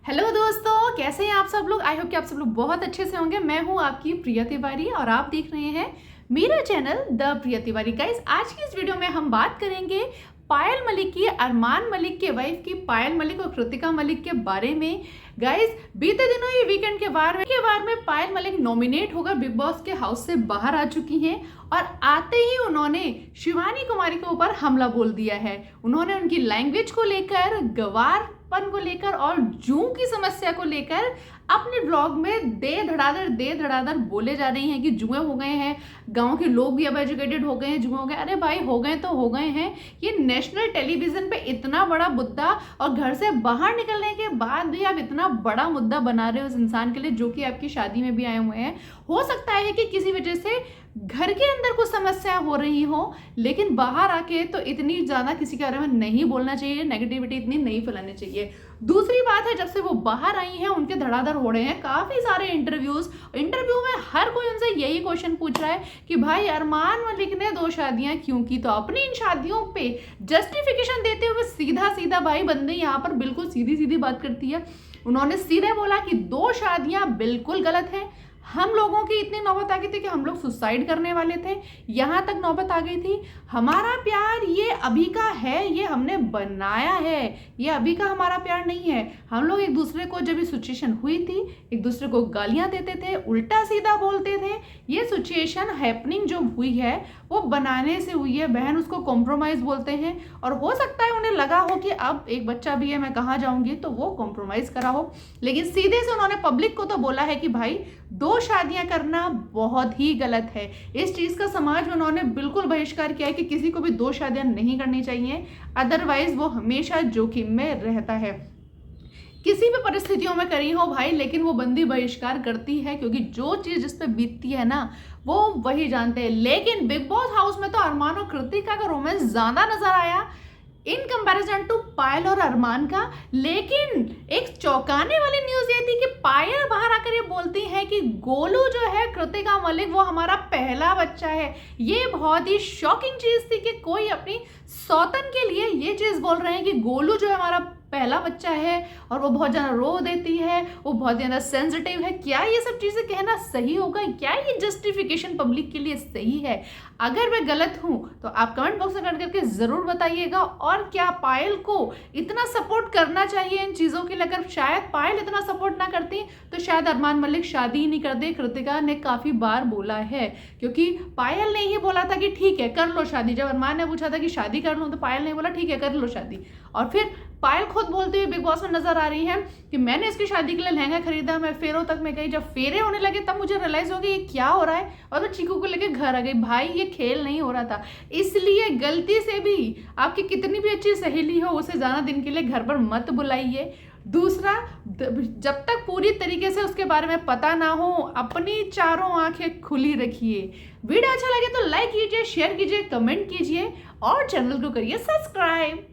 Hello दोस्तों, कैसे हैं आप सब लोग। आई होप कि आप सब लोग बहुत अच्छे से होंगे। मैं हूं आपकी प्रिया तिवारी और आप देख रहे हैं मेरा channel the Priya Tiwari. Guys, आज की इस वीडियो में हम बात करेंगे पायल मलिक की, अरमान मलिक के वाइफ की पायल मलिक और कृतिका मलिक के बारे में। गाइस, बीते दिनों ये वीकेंड के बार में पायल मलिक नॉमिनेट होकर बिग बॉस के हाउस से बाहर आ चुकी हैं और आते ही उन्होंने शिवानी कुमारी के ऊपर हमला बोल दिया है। उन्होंने उनकी लैंग्वेज को लेकर, गवारपन को लेकर और जूं की समस्या को लेकर अपने ब्लॉग में दे धड़ाधड़ बोले जा रही हैं कि जुए हो गए हैं, गांव के लोग भी अब एजुकेटेड हो गए हैं, जुए हो गए। अरे भाई, हो गए तो हो गए हैं। ये नेशनल टेलीविजन पे इतना बड़ा मुद्दा और घर से बाहर निकलने के बाद भी आप इतना बड़ा मुद्दा बना रहे हो उस इंसान के लिए जो कि आपकी शादी में भी आए हुए हैं। हो सकता है कि किसी वजह से घर के अंदर कुछ समस्या हो रही हो, लेकिन बाहर आके तो इतनी ज्यादा किसी के बारे में नहीं बोलना चाहिए, नेगेटिविटी इतनी नहीं फैलानी चाहिए। दूसरी बात है, जब से वो बाहर आई हैं उनके धड़ाधड़ हो रहे हैं काफी सारे इंटरव्यू में हर कोई उनसे यही क्वेश्चन पूछ रहा है कि भाई अरमान मलिक ने 2 शादियां क्यों की। तो अपनी इन शादियों पे जस्टिफिकेशन देते हुए सीधा भाई बंदे यहाँ पर बिल्कुल सीधी बात करती है। उन्होंने सीधे बोला कि 2 शादियां बिल्कुल गलत है। हम लोगों की इतनी नौबत आ गई थी कि हम लोग सुसाइड करने वाले थे, यहाँ तक नौबत आ गई थी। हमारा प्यार ये अभी का है, ये हमने बनाया है, ये अभी का हमारा प्यार नहीं है। हम लोग एक दूसरे को, जब ये सिचुएशन हुई थी, एक दूसरे को गालियां देते थे, उल्टा सीधा बोलते थे। ये सिचुएशन हैपनिंग जो हुई है वो बनाने से हुई है बहन, उसको कॉम्प्रोमाइज बोलते हैं। और हो सकता है उन्हें लगा हो कि अब एक बच्चा भी है, मैं कहाँ जाऊंगी, तो वो कॉम्प्रोमाइज करा हो। लेकिन सीधे से उन्होंने पब्लिक को तो बोला है कि भाई 2 शादियां करना बहुत ही गलत है। इस चीज का समाज में उन्होंने बिल्कुल बहिष्कार किया है कि किसी को भी 2 शादियां नहीं करनी चाहिए, अदरवाइज वो हमेशा जोखिम में रहता है। किसी भी परिस्थितियों में करी हो भाई, लेकिन वो बंदी बहिष्कार करती है, क्योंकि जो चीज जिस पे बीतती है ना वो वही जानते हैं। लेकिन बिग बॉस हाउस में तो अरमान और कृतिका का रोमांस ज्यादा नजर आया इन कंपैरिजन टू पायल और अरमान का। लेकिन एक चौंकाने वाली न्यूज ये थी कि पायल बाहर आकर ये बोलती है कि गोलू जो है, कृतिका मलिक, वो हमारा पहला बच्चा है। ये बहुत ही शॉकिंग चीज थी कि कोई अपनी सौतन के लिए ये चीज बोल रहे हैं कि गोलू जो है हमारा पहला बच्चा है और वो बहुत ज्यादा रो देती है, वो बहुत ज्यादा सेंसिटिव है। क्या ये सब चीजें कहना सही होगा? क्या ये जस्टिफिकेशन पब्लिक के लिए सही है? अगर मैं गलत हूं तो आप कमेंट बॉक्स में कमेंट करके जरूर बताइएगा। और क्या पायल को इतना सपोर्ट करना चाहिए इन चीजों के लिए? अगर शायद पायल इतना सपोर्ट ना करती तो शायद अरमान मलिक शादी ही नहीं करते। कृतिका ने काफी बार बोला है, क्योंकि पायल ने ही बोला था कि ठीक है कर लो शादी। जब अरमान ने पूछा था कि शादी कर लो तो पायल ने बोला ठीक है कर लो शादी। और फिर पायल खुद बोलते हुए बिग बॉस में नजर आ रही है कि मैंने इसकी शादी के लिए लहंगा खरीदा, मैं फेरों तक में गई, जब फेरे होने लगे तब मुझे रियलाइज हो गया ये क्या हो रहा है, और मैं चीकू को लेकर घर आ गई। भाई ये खेल नहीं हो रहा था। इसलिए गलती से भी आपकी कितनी भी अच्छी सहेली हो उसे ज्यादा दिन के लिए घर पर मत बुलाइए। दूसरा, जब तक पूरी तरीके से उसके बारे में पता ना हो, अपनी चारों आंखें खुली रखिए। वीडियो अच्छा लगे तो लाइक कीजिए, शेयर कीजिए, कमेंट कीजिए और चैनल को करिए सब्सक्राइब।